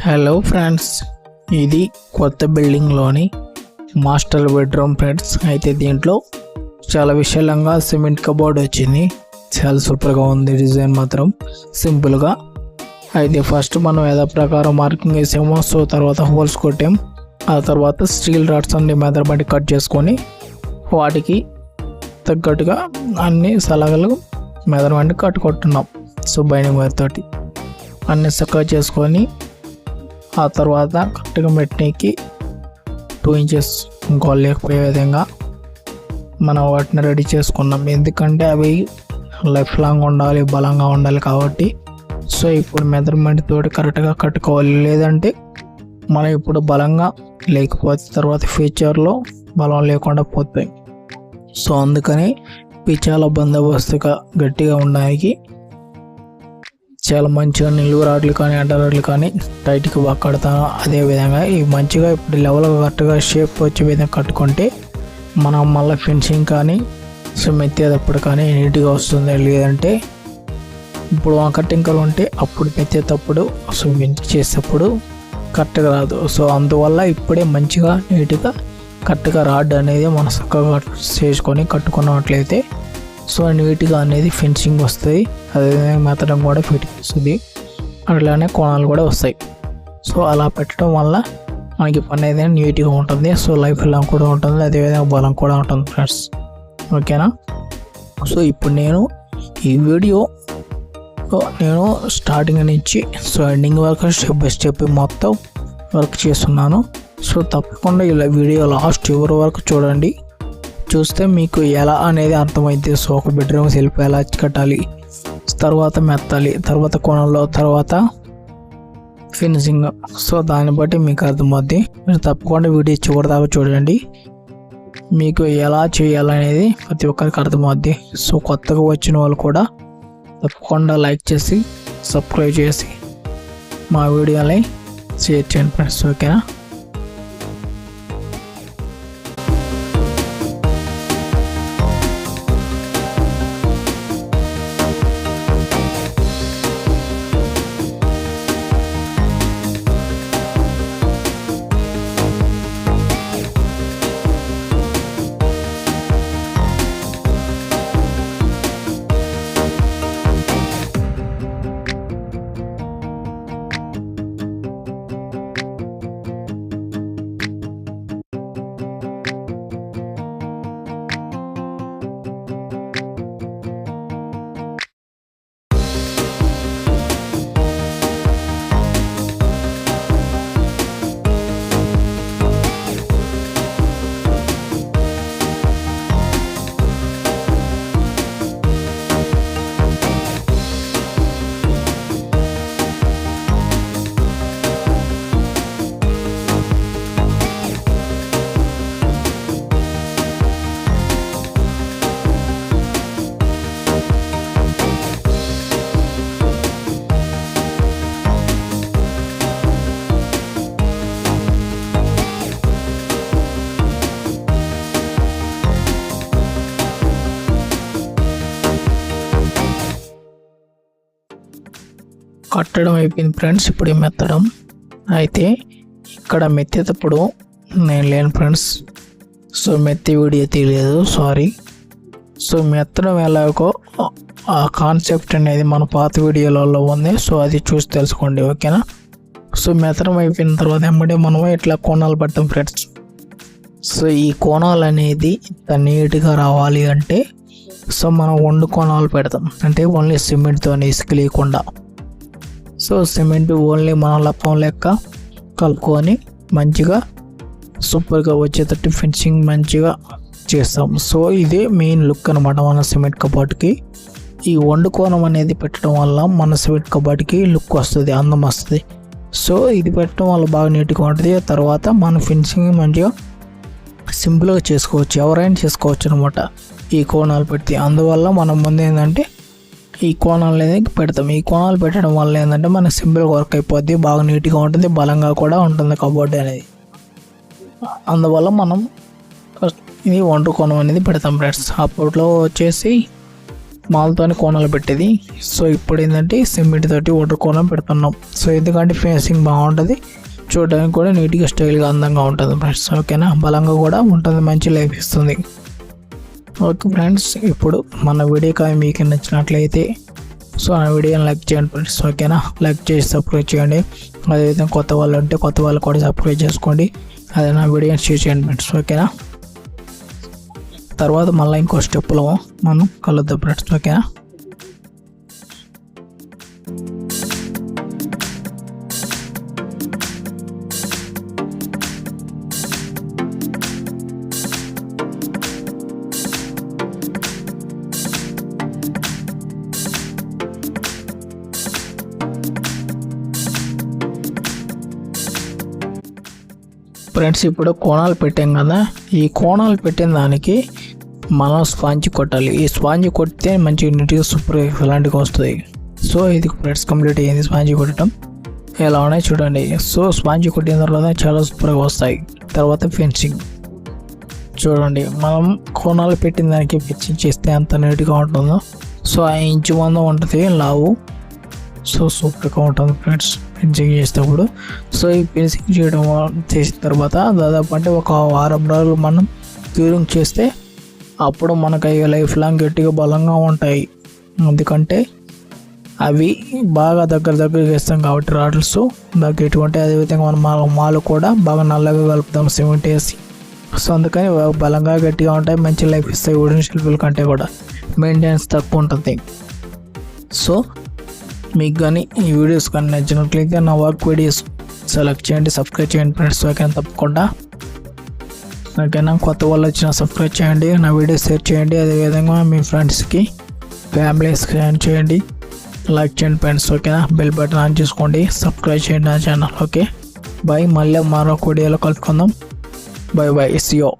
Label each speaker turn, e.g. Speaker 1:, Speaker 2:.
Speaker 1: Hello friends, ఇది కొత్త బిల్డింగ్లోని master bedroom friends. అయితే దీంట్లో చాలా విశాలంగా సిమెంట్ కబోర్డ్ వచ్చింది. చాలా సూపర్గా ఉంది. డిజైన్ మాత్రం సింపుల్గా. అయితే ఫస్ట్ మనం యథా ప్రకారం మార్కింగ్ వేసాము. సో తర్వాత హోల్స్ కొట్టాం. ఆ తర్వాత స్టీల్ రాడ్స్ అన్ని మెదర్బడి కట్ చేసుకొని వాటికి తగ్గట్టుగా అన్ని సలగలు మెదర్బడి కట్టుకుంటున్నాం. సో బైండింగ్ వైర్ తోటి అన్ని చక్కగా చేసుకొని ఆ తర్వాత కరెక్ట్గా మెట్నికి 2 ఇంచెస్ గోల్ లేకపోయే విధంగా మనం వాటిని రెడీ చేసుకున్నాం. ఎందుకంటే అవి లైఫ్ లాంగ్ ఉండాలి, బలంగా ఉండాలి కాబట్టి. సో ఇప్పుడు మెజర్మెంట్ తోటి కరెక్ట్గా కట్టుకోవాలి. లేదంటే మనం ఇప్పుడు బలంగా లేకపోతే తర్వాత ఫ్యూచర్లో బలం లేకుండా పోతాయి. సో అందుకని ఇవి చాలా బందోబస్తుగా గట్టిగా ఉండడానికి చాలా మంచిగా నిలువు రాడ్లు కానీ అడ్డ రాడ్లు కానీ టైట్గా బాగా కడతాను. అదేవిధంగా ఇవి మంచిగా ఇప్పుడు లెవెల్గా కరెక్ట్గా షేప్ వచ్చే విధంగా కట్టుకుంటే మనం మళ్ళీ ఫినిషింగ్ కానీ సో మెత్తేటప్పుడు కానీ నీట్గా వస్తుంది. లేదంటే ఇప్పుడు కట్టింకలు ఉంటే అప్పుడు మెత్తేటప్పుడు సో చేసేటప్పుడు కరెక్ట్గా రాదు. సో అందువల్ల ఇప్పుడే మంచిగా నీట్గా కరెక్ట్గా రాడ్ అనేది మనం చక్కగా చేసుకొని కట్టుకున్నట్లయితే సో నీట్గా అనేది ఫినిషింగ్ వస్తుంది. అదేవిధంగా మెత్తడం కూడా ఫిట్ వస్తుంది. అట్లానే కోణాలు కూడా వస్తాయి. సో అలా పెట్టడం వల్ల మనకి పని అనేది నీట్గా ఉంటుంది. సో లైఫ్ లాంగ్ కూడా ఉంటుంది. అదేవిధంగా బలం కూడా ఉంటుంది ఫ్రెండ్స్. ఓకేనా? సో ఇప్పుడు నేను ఈ వీడియో నేను స్టార్టింగ్ నుంచి సో ఎండింగ్ వరకు స్టెప్ బై స్టెప్ మొత్తం వర్క్ చేస్తున్నాను. సో తప్పకుండా ఇలా వీడియో లాస్ట్ చివరి వరకు చూడండి. చూస్తే మీకు ఎలా అనేది అర్థమైంది. సో ఒక బెడ్రూమ్ సెల్ఫ్ ఎలా కట్టాలి, తర్వాత మెత్తాలి, తర్వాత కోణంలో, తర్వాత ఫినిషింగ్. సో దాన్ని బట్టి మీకు అర్థమవుద్ది. మీరు తప్పకుండా వీడియో చివరి దాకా చూడండి. మీకు ఎలా చేయాలనేది ప్రతి ఒక్కరికి అర్థమవుద్ది. సో కొత్తగా వచ్చిన వాళ్ళు కూడా తప్పకుండా లైక్ చేసి సబ్స్క్రైబ్ చేసి మా వీడియోని షేర్ చేయండి ఫ్రెండ్స్. ఓకేనా? కట్టడం అయిపోయింది ఫ్రెండ్స్. ఇప్పుడు మెత్తడం. అయితే ఇక్కడ మెత్తేటప్పుడు నేను లేను ఫ్రెండ్స్. సో మెత్తి వీడియో తీయలేదు, సారీ. సో మెత్తడం ఎలాగో ఆ కాన్సెప్ట్ అనేది మన పాత వీడియోలలో ఉంది. సో అది చూసి తెలుసుకోండి. ఓకేనా? సో మెత్తడం అయిపోయిన తర్వాత వెంబడే మనం ఇట్లా కోణాలు పడతాం ఫ్రెండ్స్. సో ఈ కోణాలు అనేది ఇంత నీట్గా రావాలి అంటే సో మనం 2 కోణాలు పెడతాం. అంటే ఓన్లీ సిమెంట్తో ఇసుక లేకుండా. సో సిమెంట్ ఓన్లీ మనం లప్పం లెక్క కలుపుకొని మంచిగా సూపర్గా వచ్చేటట్టు ఫినిషింగ్ మంచిగా చేస్తాం. సో ఇదే మెయిన్ లుక్ అనమాట మన సిమెంట్ కబోర్డ్కి. ఈ 2 కోణం అనేది పెట్టడం వల్ల మన సిమెంట్ కబోర్డ్కి లుక్ వస్తుంది, అందం వస్తుంది. సో ఇది పెట్టడం వల్ల బాగా నీట్గా ఉంటుంది. తర్వాత మన ఫినిషింగ్ మంచిగా సింపుల్గా చేసుకోవచ్చు, ఎవరైనా చేసుకోవచ్చు అనమాట ఈ కోణాలు పెడితే. అందువల్ల మనం ముందు ఏంటంటే ఈ కోణాలు అనేది పెడతాం. ఈ కోణాలు పెట్టడం వల్ల ఏంటంటే మన సింపుల్గా వర్క్ అయిపోద్ది, బాగా నీట్గా ఉంటుంది, బలంగా కూడా ఉంటుంది కబోర్డ్ అనేది. అందువల్ల మనం ఇది 2 కోణం అనేది పెడతాం ఫ్రెండ్స్. అప్పట్లో వచ్చేసి మాలతోని కోణాలు పెట్టేది. సో ఇప్పుడు ఏంటంటే సిమెంట్ తోటి వాటర్ కోణం పెడుతున్నాం. సో ఎందుకంటే ఫినిషింగ్ బాగుంటుంది, చూడడానికి కూడా నీట్గా స్టైల్గా అందంగా ఉంటుంది ఫ్రెండ్స్. ఓకేనా, బలంగా కూడా ఉంటుంది, మంచి లైఫ్ ఇస్తుంది. ఓకే ఫ్రెండ్స్, ఇప్పుడు మన వీడియో కానీ మీకు నచ్చినట్లయితే సో నా వీడియోని లైక్ చేయండి ఫ్రెండ్స్. ఓకేనా, లైక్ చేసి సబ్స్క్రైబ్ చేయండి. అదేవిధంగా కొత్త వాళ్ళు ఉంటే కొత్త వాళ్ళు కూడా సబ్స్క్రైబ్ చేసుకోండి. అదే నా వీడియోని షేర్ చేయండి ఫ్రెండ్స్. ఓకేనా, తర్వాత మళ్ళీ ఇంకో స్టెప్లో మనం కలుద్దాం ఫ్రెండ్స్. ఓకేనా, ఫ్రెండ్స్ ఇప్పుడు కోణాలు పెట్టాం కదా, ఈ కోణాలు పెట్టిన దానికి మనం స్పాంజ్ కొట్టాలి. ఈ స్పాంజ్ కొడితే మంచిగా నీట్గా సూపర్ ఇలాంటిగా వస్తుంది. సో ఇది ఫ్రెండ్స్ కంప్లీట్ అయ్యింది స్పాంజ్ కొట్టడం. ఎలా ఉన్నాయి చూడండి. సో స్పాంజ్ కొట్టిన తర్వాత చాలా సూపర్గా వస్తాయి. తర్వాత ఫెన్సింగ్ చూడండి, మనం కోణాలు పెట్టిన దానికి ఫెన్సింగ్ చేస్తే ఎంత నీట్గా ఉంటుందో. సో ఆ ఇంచు మందం ఉంటుంది లావు. సో సూపర్గా ఉంటుంది ఫ్రెండ్స్ ఫెన్సింగ్ చేసేటప్పుడు. సో ఈ ఫెన్సింగ్ చేసిన తర్వాత దాదాపు అంటే ఒక వారం రోజులు మనం క్యూరింగ్ చేస్తే అప్పుడు మనకు అవి లైఫ్ లాంగ్ గట్టిగా బలంగా ఉంటాయి. ఎందుకంటే అవి బాగా దగ్గర వేస్తాం కాబట్టి రాడ్స్ బాగా ఎటువంటి. అదేవిధంగా మనం మాలు కూడా బాగా నల్లగా కలుపుతాం సిమెంట్ వేసి. సో అందుకని బలంగా గట్టిగా ఉంటాయి, మంచి లైఫ్ ఇస్తాయి. వుడెన్ షెల్ఫ్ల కంటే కూడా మెయింటెనెన్స్ తక్కువ ఉంటుంది. సో మీకు కానీ ఈ వీడియోస్ కానీ నచ్చినట్లయితే నా వర్క్ వీడియోస్ సెలెక్ట్ చేయండి, సబ్స్క్రైబ్ చేయండి ఫ్రెండ్స్. ఓకేనా, తప్పకుండా. ఓకేనా, కొత్త వాళ్ళు వచ్చిన సబ్స్క్రైబ్ చేయండి, నా వీడియోస్ షేర్ చేయండి. అదేవిధంగా మీ ఫ్రెండ్స్కి ఫ్యామిలీస్ షేర్ చేయండి, లైక్ చేయండి ఫ్రెండ్స్. ఓకేనా, బెల్ బటన్ ఆన్ చేసుకోండి, సబ్స్క్రైబ్ చేయండి నా ఛానల్. ఓకే బాయ్, మళ్ళీ మరొక వీడియోలో కలుసుకుందాం. Bye bye, see you.